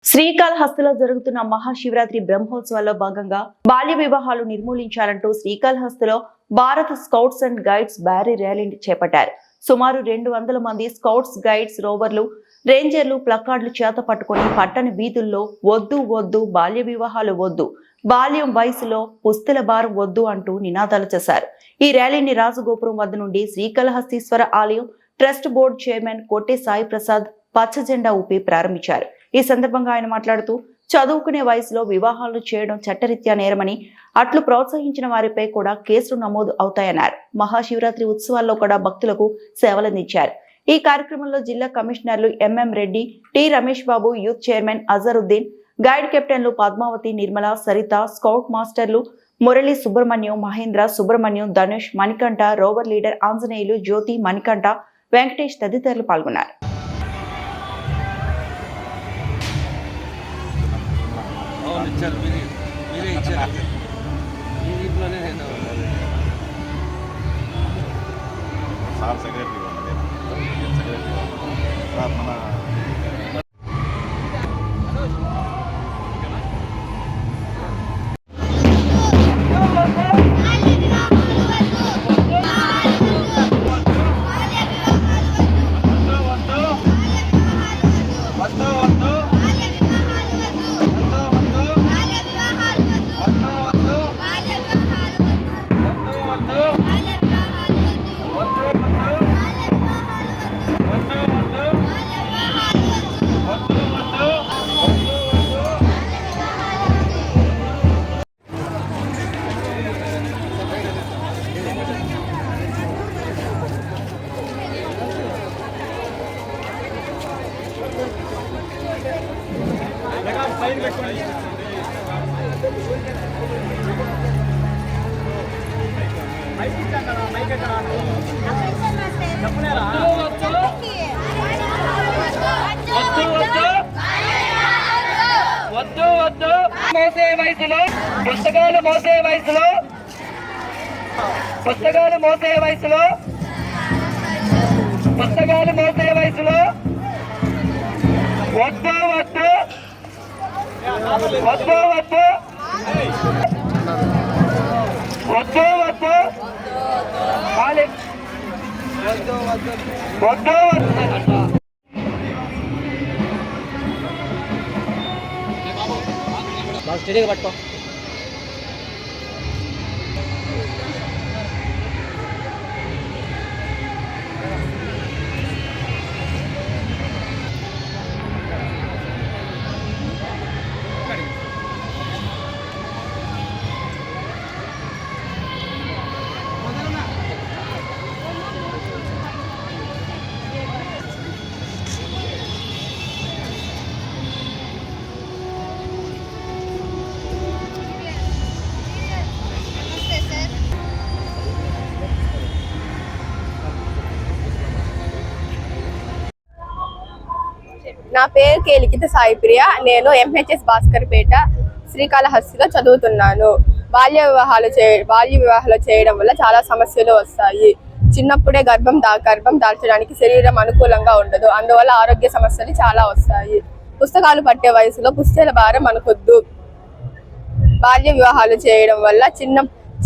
శ్రీకాళహస్తిలో జరుగుతున్న మహాశివరాత్రి బ్రహ్మోత్సవాల్లో భాగంగా బాల్య వివాహాలు నిర్మూలించాలంటూ శ్రీకాళహస్తిలో భారత్ స్కౌట్స్ అండ్ గైడ్స్ భారీ ర్యాలీని చేపట్టారు. సుమారు 200 మంది స్కౌట్స్, గైడ్స్, రోవర్లు, రేంజర్లు ప్లకార్డులు చేత పట్టుకుని పట్టణ వీధుల్లో వద్దు వద్దు బాల్య వివాహాలు వద్దు, బాల్యం వయసులో పుస్తెల భారం వద్దు అంటూ నినాదాలు చేశారు. ఈ ర్యాలీని రాజగోపురం వద్ద నుండి శ్రీకాళహస్తీశ్వర ఆలయం ట్రస్ట్ బోర్డు చైర్మన్ కొట్టే సాయి ప్రసాద్ పచ్చ జెండా ఊపి ప్రారంభించారు. ఈ సందర్భంగా ఆయన మాట్లాడుతూ చదువుకునే వయసులో వివాహాలను చేయడం చట్టరీత్యా నేరమని, అట్లు ప్రోత్సహించిన వారిపై కూడా కేసులు నమోదు అవుతాయన్నారు. మహాశివరాత్రి ఉత్సవాల్లో కూడా భక్తులకు సేవలందించారు. ఈ కార్యక్రమంలో జిల్లా కమిషనర్లు MM Reddy, T Ramesh Babu, youth chairman Azharuddin, guide కెప్టెన్లు పద్మావతి, నిర్మల, సరిత, స్కౌట్ మాస్టర్లు మురళి, సుబ్రహ్మణ్యం, మహేంద్ర, సుబ్రహ్మణ్యం, ధనుష్, మణికంఠ, రోవర్ లీడర్ ఆంజనేయులు, జ్యోతి, మణికంఠ, వెంకటేష్ తదితరులు పాల్గొన్నారు. మోసే వయసులో పుస్తకాలు మోసే వయసులో పుస్తకాలు మోసే వయసులో పుస్తకాలు మోసే వయసులో వద్దు వద్దు వద్దు వద్దు వద్దు వద్దు వద్దు వద్దు స్టడీగా పట్టుకో. నా పేరు కే లిఖిత సాయి ప్రియ. నేను ఎంహెచ్ఎస్ భాస్కర్పేట శ్రీకాళహస్తిలో చదువుతున్నాను. బాల్య వివాహాలు చేయడం వల్ల చాలా సమస్యలు వస్తాయి. చిన్నప్పుడే గర్భం దాల్చడానికి శరీరం అనుకూలంగా ఉండదు. అందువల్ల ఆరోగ్య సమస్యలు చాలా వస్తాయి. పుస్తకాలు పట్టే వయసులో పుస్తకాల భారం మనకొద్దు. బాల్య వివాహాలు చేయడం వల్ల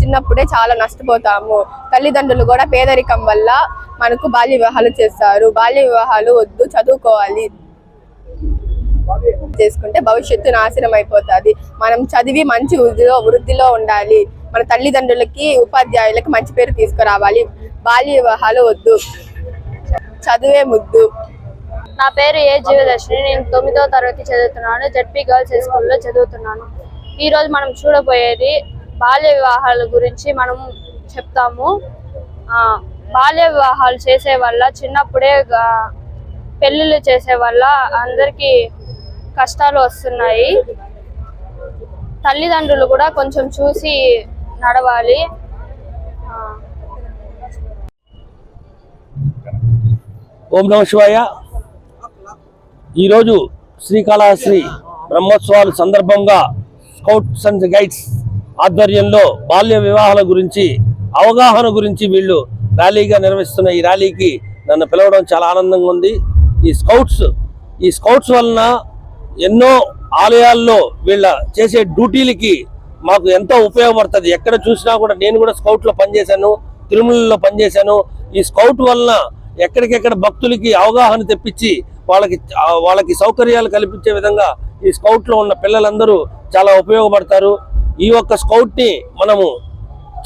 చిన్నప్పుడే చాలా నష్టపోతాము. తల్లిదండ్రులు కూడా పేదరికం వల్ల మనకు బాల్య వివాహాలు చేస్తారు. బాల్య వివాహాలు వద్దు, చదువుకోవాలి. చేసుకుంటే భవిష్యత్తు నాశనం అయిపోతుంది. మనం చదివి మంచి వృద్ధిలో ఉండాలి. మన తల్లిదండ్రులకి, ఉపాధ్యాయులకి మంచి పేరు తీసుకురావాలి. బాల్య వివాహాలు వద్దు, చదువే ముద్దు. నా పేరు ఏ జీవదర్శిని. నేను 9వ తరగతి చదువుతున్నాను. జడ్పీ గర్ల్స్ హై స్కూల్లో చదువుతున్నాను. ఈరోజు మనం చూడబోయేది బాల్య వివాహాల గురించి మనం చెప్తాము. బాల్య వివాహాలు చేసే వల్ల, చిన్నప్పుడే పెళ్ళిళ్ళు చేసే వల్ల అందరికీ కష్టాలు వస్తున్నాయి. తల్లిదండ్రులు కూడా కొంచెం చూసి నడవాలి. ఓం నమః శివాయ. ఈరోజు శ్రీకాళహస్తి బ్రహ్మోత్సవాల సందర్భంగా స్కౌట్స్ అండ్ గైడ్స్ ఆధ్వర్యంలో బాల్య వివాహాల గురించి అవగాహన గురించి వీళ్ళు ర్యాలీగా నిర్వహిస్తున్న ఈ ర్యాలీకి నన్ను పిలవడం చాలా ఆనందంగా ఉంది. ఈ స్కౌట్స్ వలన ఎన్నో ఆలయాల్లో వీళ్ళ చేసే డ్యూటీలకి మాకు ఎంతో ఉపయోగపడుతుంది. ఎక్కడ చూసినా కూడా, నేను కూడా స్కౌట్ లో పనిచేశాను, తిరుమలలో పనిచేశాను. ఈ స్కౌట్ వలన ఎక్కడికెక్కడ భక్తులకి అవగాహన తెప్పించి వాళ్ళకి సౌకర్యాలు కల్పించే విధంగా ఈ స్కౌట్ లో ఉన్న పిల్లలందరూ చాలా ఉపయోగపడతారు. ఈ ఒక్క స్కౌట్ ని మనము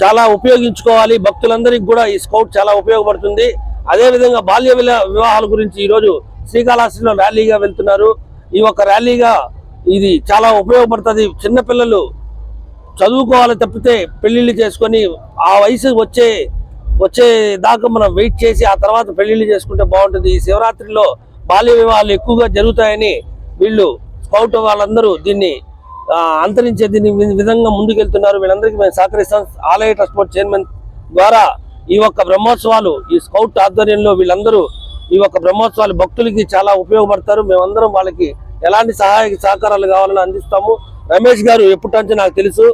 చాలా ఉపయోగించుకోవాలి. భక్తులందరికీ కూడా ఈ స్కౌట్ చాలా ఉపయోగపడుతుంది. అదే విధంగా బాల్య వివాహాల గురించి ఈరోజు శ్రీకాళహస్తిలో ర్యాలీగా వెళ్తున్నారు. ఈ ఒక్క ర్యాలీగా ఇది చాలా ఉపయోగపడుతుంది. చిన్నపిల్లలు చదువుకోవాలి తప్పితే పెళ్లిళ్ళు చేసుకొని ఆ వయసు వచ్చే దాకా మనం వెయిట్ చేసి ఆ తర్వాత పెళ్లిళ్ళు చేసుకుంటే బాగుంటుంది. ఈ శివరాత్రిలో బాల్య వివాహాలు ఎక్కువగా జరుగుతాయని వీళ్ళు స్కౌట్ వాళ్ళందరూ దీన్ని అంతరించే దీని విధంగా ముందుకెళ్తున్నారు. వీళ్ళందరికీ మేము సహకరిస్తాం. ఆలయ ట్రస్ట్ బోర్డ్ చైర్మన్ ద్వారా ఈ ఒక్క బ్రహ్మోత్సవాలు, ఈ స్కౌట్ ఆధ్వర్యంలో వీళ్ళందరూ ఈ ఒక్క బ్రహ్మోత్సవాలు భక్తులకి చాలా ఉపయోగపడతారు. మేమందరం వాళ్ళకి ఎలాంటి సహాయక సహకారాలు కావాలని అందిస్తాము. రమేష్ గారు ఎప్పటి నుంచి నాకు తెలుసు.